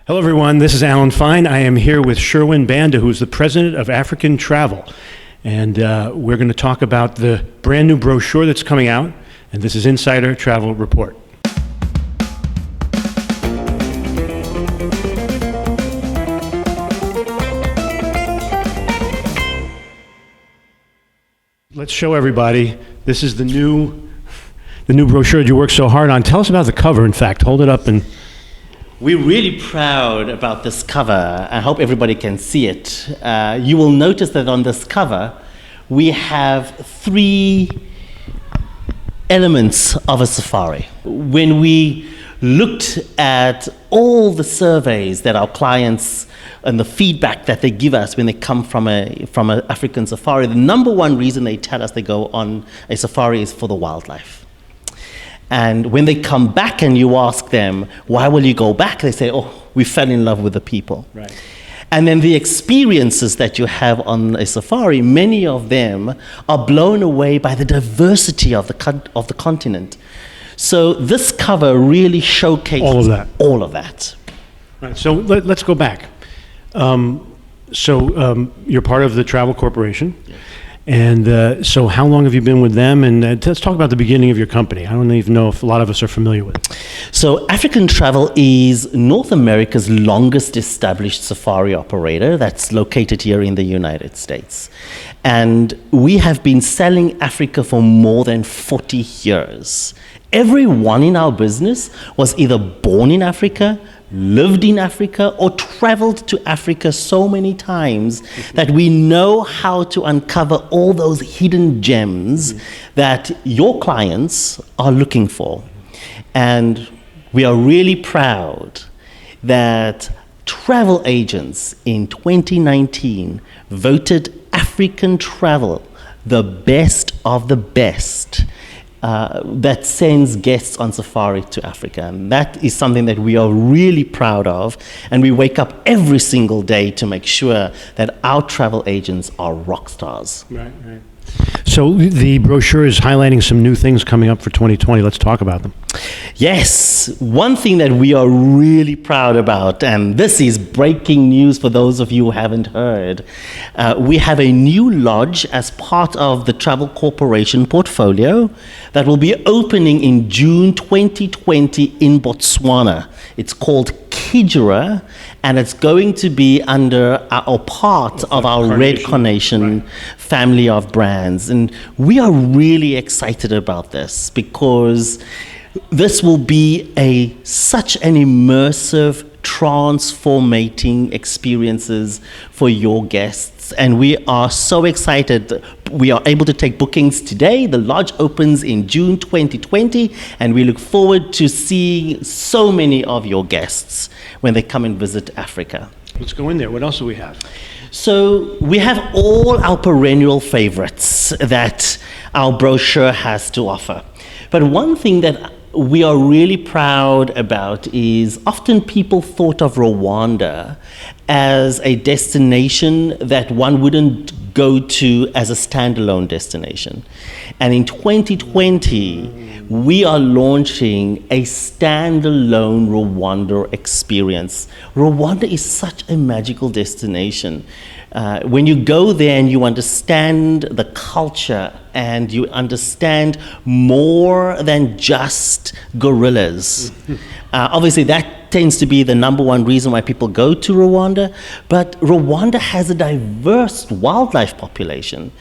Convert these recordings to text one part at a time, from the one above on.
Hello, everyone. This is Alan Fine. I am here with Sherwin Banda, who is the president of African Travel. And we're going to talk about the brand new brochure that's coming out. And this is Insider Travel Report. Let's show everybody. This is the new brochure that you worked so hard on. Tell us about the cover, in fact. Hold it up and... We're really proud about this cover. I hope everybody can see it. You will notice that on this cover, we have three elements of a safari. When we looked at all the surveys that our clients and the feedback that they give us when they come from an African safari, the number one reason they tell us they go on a safari is for the wildlife. And when they come back and you ask them, why will you go back? They say, oh, we fell in love with the people. Right. And then the experiences that you have on a safari, many of them are blown away by the diversity of the continent. So this cover really showcases all of that. Right. So let's go back. You're part of the Travel Corporation. Yes. And so how long have you been with them? And let's talk about the beginning of your company. I don't even know if a lot of us are familiar with it. So African Travel is North America's longest established safari operator that's located here in the United States. And we have been selling Africa for more than 40 years. Everyone in our business was either born in Africa, lived in Africa, or traveled to Africa so many times that we know how to uncover all those hidden gems that your clients are looking for. And we are really proud that travel agents in 2019 voted African Travel the best of the best that sends guests on safari to Africa. And that is something that we are really proud of. And we wake up every single day to make sure that our travel agents are rock stars. Right. So the brochure is highlighting some new things coming up for 2020. Let's talk about them. Yes, one thing that we are really proud about, and this is breaking news for those of you who haven't heard, we have a new lodge as part of the Travel Corporation portfolio that will be opening in June 2020 in Botswana. It's called Xigera, and it's going to be under or part of our Red Carnation family of brands. And we are really excited about this because this will be such an immersive, transformating experiences for your guests. And we are so excited. We are able to take bookings today. The lodge opens in June 2020, and we look forward to seeing so many of your guests when they come and visit Africa. Let's go in there. What else do we have? So we have all our perennial favorites that our brochure has to offer. But one thing that we are really proud about is often people thought of Rwanda as a destination that one wouldn't go to as a standalone destination. And in 2020, we are launching a standalone Rwanda experience. Rwanda is such a magical destination. When you go there and you understand the culture and you understand more than just gorillas. Obviously, that tends to be the number one reason why people go to Rwanda, but Rwanda has a diverse wildlife population.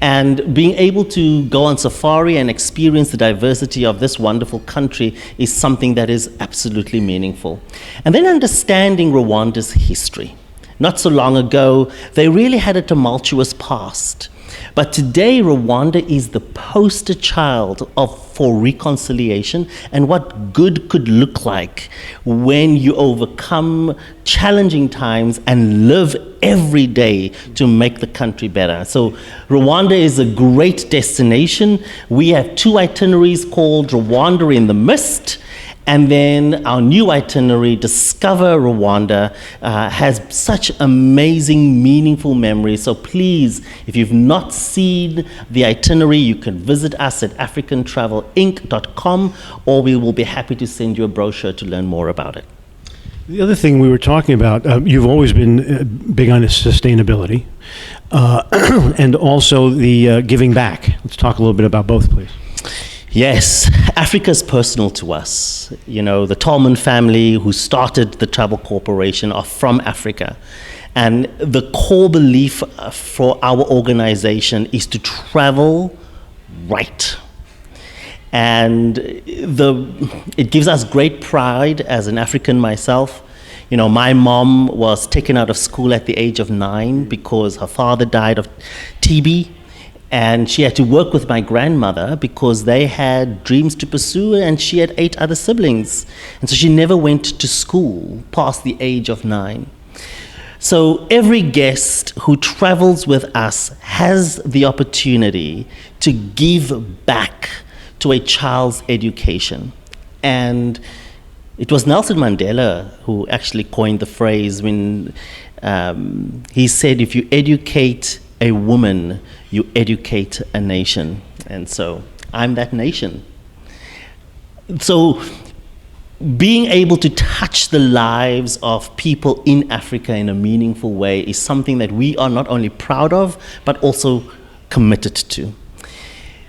And being able to go on safari and experience the diversity of this wonderful country is something that is absolutely meaningful. And then understanding Rwanda's history. Not so long ago, they really had a tumultuous past. But today, Rwanda is the poster child for reconciliation and what good could look like when you overcome challenging times and live every day to make the country better. So Rwanda is a great destination. We have two itineraries called Rwanda in the Mist, and then our new itinerary, Discover Rwanda, has such amazing, meaningful memories. So please, if you've not seen the itinerary, you can visit us at africantravelinc.com, or we will be happy to send you a brochure to learn more about it. The other thing we were talking about, you've always been big on sustainability, and also the giving back. Let's talk a little bit about both, please. Yes, Africa is personal to us. You know, the Tolman family who started the Travel Corporation are from Africa. And the core belief for our organization is to travel right. And it gives us great pride as an African myself. You know, my mom was taken out of school at the age of 9 because her father died of TB. And she had to work with my grandmother because they had dreams to pursue, and she had 8 other siblings. And so she never went to school past the age of 9. So every guest who travels with us has the opportunity to give back to a child's education. And it was Nelson Mandela who actually coined the phrase when he said, if you educate a woman, you educate a nation. And so I'm that nation. So being able to touch the lives of people in Africa in a meaningful way is something that we are not only proud of, but also committed to.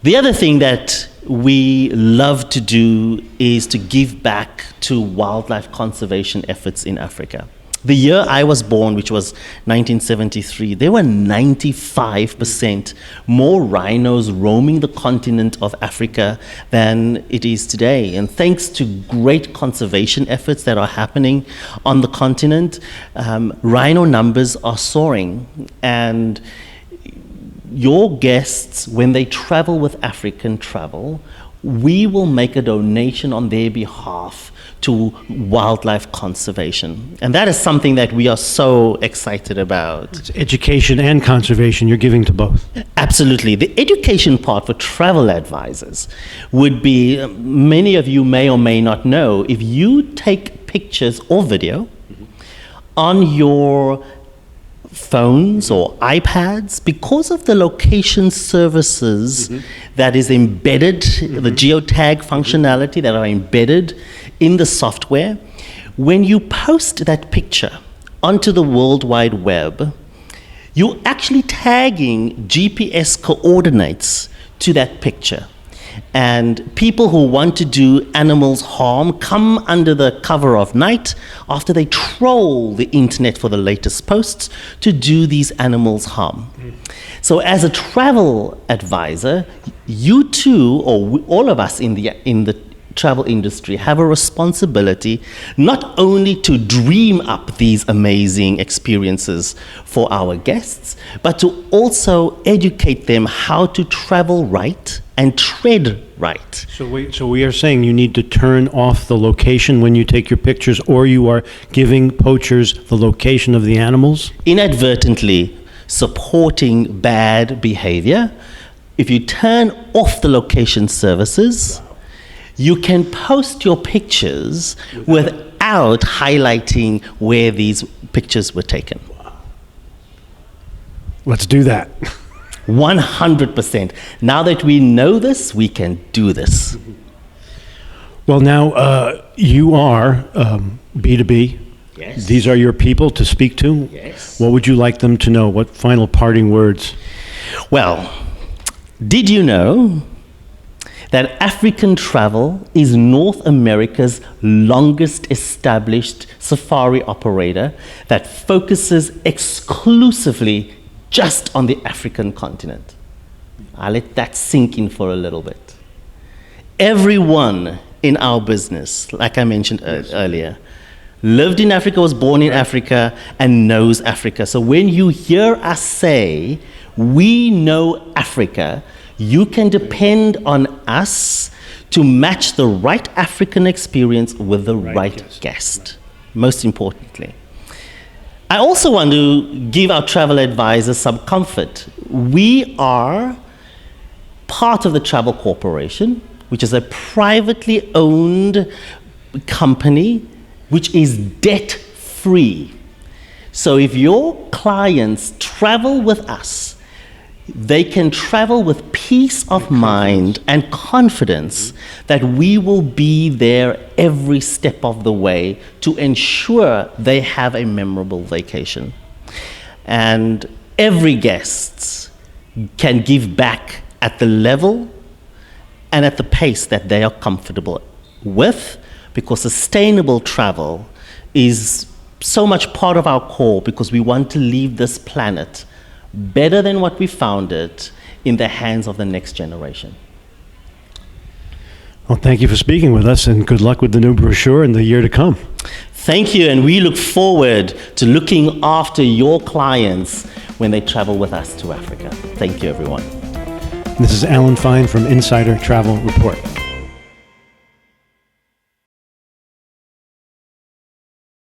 The other thing that we love to do is to give back to wildlife conservation efforts in Africa. The year I was born, which was 1973, there were 95% more rhinos roaming the continent of Africa than it is today. And thanks to great conservation efforts that are happening on the continent, rhino numbers are soaring. And your guests, when they travel with African Travel, we will make a donation on their behalf to wildlife conservation. And that is something that we are so excited about. It's education and conservation. You're giving to both. Absolutely. The education part for travel advisors would be, many of you may or may not know, if you take pictures or video on your phones or iPads, because of the location services that is embedded, the geotag functionality that are embedded in the software, when you post that picture onto the World Wide Web, you're actually tagging GPS coordinates to that picture. And people who want to do animals harm come under the cover of night after they troll the internet for the latest posts to do these animals harm. So as a travel advisor, you too, or all of us in the travel industry have a responsibility not only to dream up these amazing experiences for our guests, but to also educate them how to travel right and tread right. So we are saying you need to turn off the location when you take your pictures, or you are giving poachers the location of the animals? Inadvertently supporting bad behavior. If you turn off the location services, you can post your pictures without highlighting where these pictures were taken. Let's do that. 100%. Now that we know this, we can do this. Well, now you are B2B. Yes. These are your people to speak to. Yes. What would you like them to know? What final parting words? Well, did you know that African Travel is North America's longest established safari operator that focuses exclusively just on the African continent? I'll let that sink in for a little bit. Everyone in our business, like I mentioned earlier, lived in Africa, was born in Africa, and knows Africa. So when you hear us say, we know Africa, you can depend on us to match the right African experience with the right guest, most importantly. I also want to give our travel advisors some comfort. We are part of the Travel Corporation, which is a privately owned company which is debt-free. So if your clients travel with us, they can travel with peace of mind and confidence that we will be there every step of the way to ensure they have a memorable vacation. And every guest can give back at the level and at the pace that they are comfortable with, because sustainable travel is so much part of our core, because we want to leave this planet better than what we found it in the hands of the next generation. Well, thank you for speaking with us, and good luck with the new brochure in the year to come. Thank you, and we look forward to looking after your clients when they travel with us to Africa. Thank you, everyone. This is Alan Fine from Insider Travel Report.